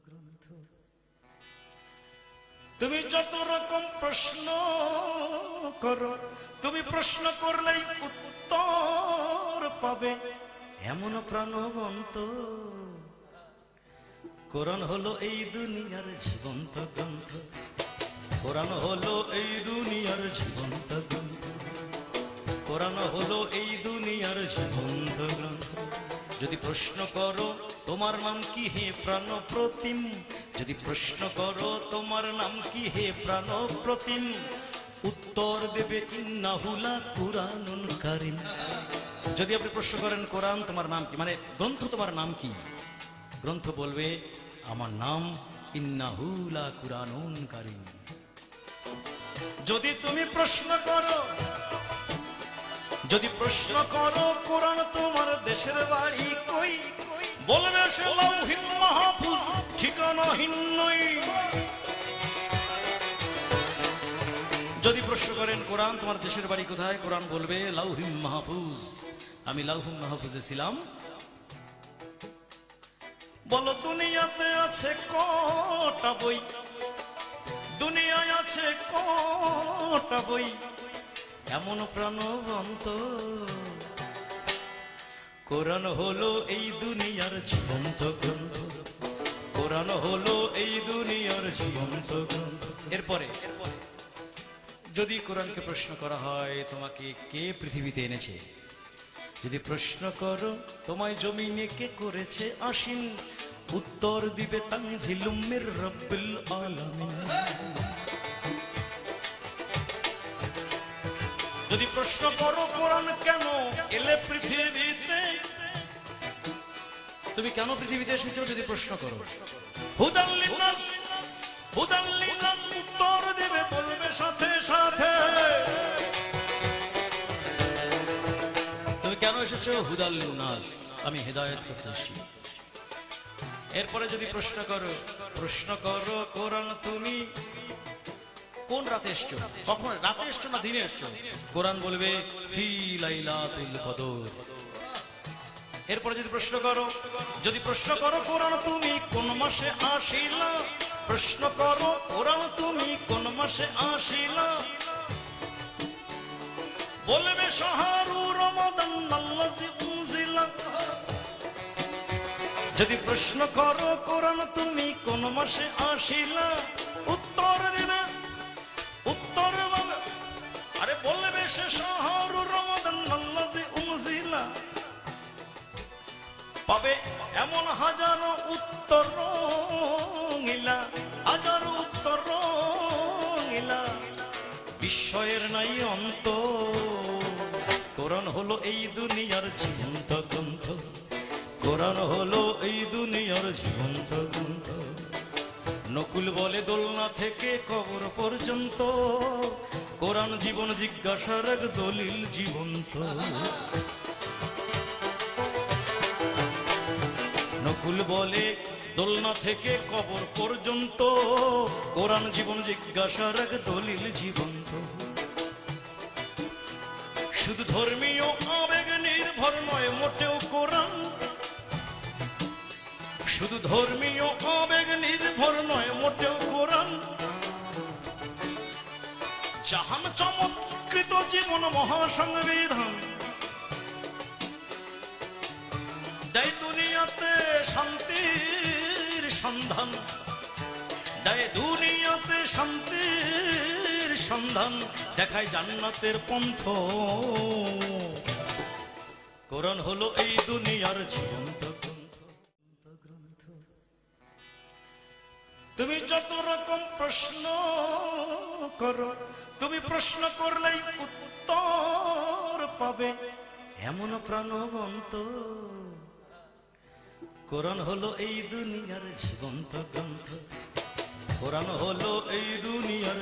গ্রন্থ। তুমি যত রকম প্রশ্ন করো, তুমি প্রশ্ন করলেই উত্তর পাবে এমন প্রাণবন্ত কোরআন হলো এই দুনিয়ার জীবন্ত গ্রন্থ। কোরআন হলো এই দুনিয়ার জীবন্ত গ্রন্থ। কোরআন হলো এই দুনিয়ার জীবন্ত গ্রন্থ। যদি প্রশ্ন করো তোমার নাম কি হে প্রাণ প্রতিম, যদি প্রশ্ন করো তোমার নাম কি হে প্রাণ প্রতিম, উত্তর দেবে ইন্নাহুলা কুরআনুন কারীম। যদি আপনি প্রশ্ন করেন কোরআন তোমার নাম কি, মানে গ্রন্থ তোমার নাম কি, গ্রন্থ বলবে আমার নাম ইন্নাহুলা কুরআনুন কারীম। যদি তুমি প্রশ্ন করো, যদি প্রশ্ন করো কোরআন তোমার দেশের বাড়ি কই, বলবে সে লাউহিল মাহফুজ ঠিকানাহীন নই। যদি প্রশ্ন করেন কোরআন তোমার দেশের বাড়ি কোথায়, কোরআন বলবে লাউহিল মাহফুজ, আমি লাউহুল মাহফুজে ছিলাম। বলো দুনিয়াতে আছে কটা বই, দুনিয়ায় আছে কটা বই এমন প্রাণবন্ত কোরআন হলো এই দুনিয়ার জীবন্ত গ্রন্থ। কোরআন হলো এই দুনিয়ার জীবন্ত গ্রন্থ। এরপরে যদি কোরআনকে প্রশ্ন করা হয় তোমাকে কে পৃথিবীতে এনেছে, যদি প্রশ্ন করো তোমায় জমিনে কে করেছে আসীন, উত্তর দিবে তানজিলুম মির রাব্বিল আলামিন। যদি প্রশ্ন করো কোরআন কেন এলে পৃথিবীতে, তুমি কেন পৃথিবীতে এসেছো, যদি প্রশ্ন করো হুদাল লিন্নাস, হুদাল লিন্নাস উত্তর দেবে বলবে সাথে সাথে তুমি কেন এসেছো, হুদাল লিন্নাস আমি হেদায়েত করতে এসেছি। এরপরে যদি প্রশ্ন করো, প্রশ্ন করো কোরআন তুমি কোন রাতে এসছো, কখন রাতে এসছো না দিনে এসছো, কোরআন বলবে ফি লাইলাতুল কদর। এরপরে যদি প্রশ্ন করো, যদি প্রশ্ন করো কোরআন তুমি কোন মাসে আসিলা, প্রশ্ন করো কোরআন তুমি কোন মাসে আসিলা, বলবে শাহরু রমাদান আল্লাযী উনজিলা। যদি প্রশ্ন করো কোরআন তুমি কোন মাসে আসিলা, উত্তর দিবে, উত্তর বলবে আরে বলবে সে শাহরু রমাদান আল্লাযী উনজিলা। পাবে এমন হাজারো উত্তর রঙিলা, হাজারো উত্তর রঙিলা, বিস্ময়ের নাই অন্ত কোরআন হলো এই দুনিয়ার জীবন্ত গ্রন্থ। কোরআন হলো এই দুনিয়ার জীবন্ত গ্রন্থ। নকুল বলে দোলনা থেকে কবর পর্যন্ত কোরআন জীবন জিজ্ঞাসার এক দলিল জীবন্ত। নকুল বলে দোলনা থেকে কবর পর্যন্ত কোরআন জীবন জিজ্ঞাসার এক দলিল জীবন্ত। শুধু ধর্মীয় আবেগ নির্ভর নয় মোটেও কোরআন, শুধু ধর্মীয় আবেগ নির্ভর নয় মোটেও কোরআন। জাহান চমৎকৃত জীবন মহাসংবিধান, দেয় দুনিয়াতে শান্তির সন্ধান, দেয় দুনিয়াতে শান্তির সন্ধান, দেখায় জান্নাতের পন্থ। কোরআন হলো এই দুনিয়ার জীবন্ত গ্রন্থ। তুমি যত রকম প্রশ্ন করো, তুমি প্রশ্ন করলেই উত্তর পাবে এমন প্রাণবন্ত কোরআন হলো এই দুনিয়ার জীবন্ত গ্রন্থ। কোরআন হলো এই দুনিয়ার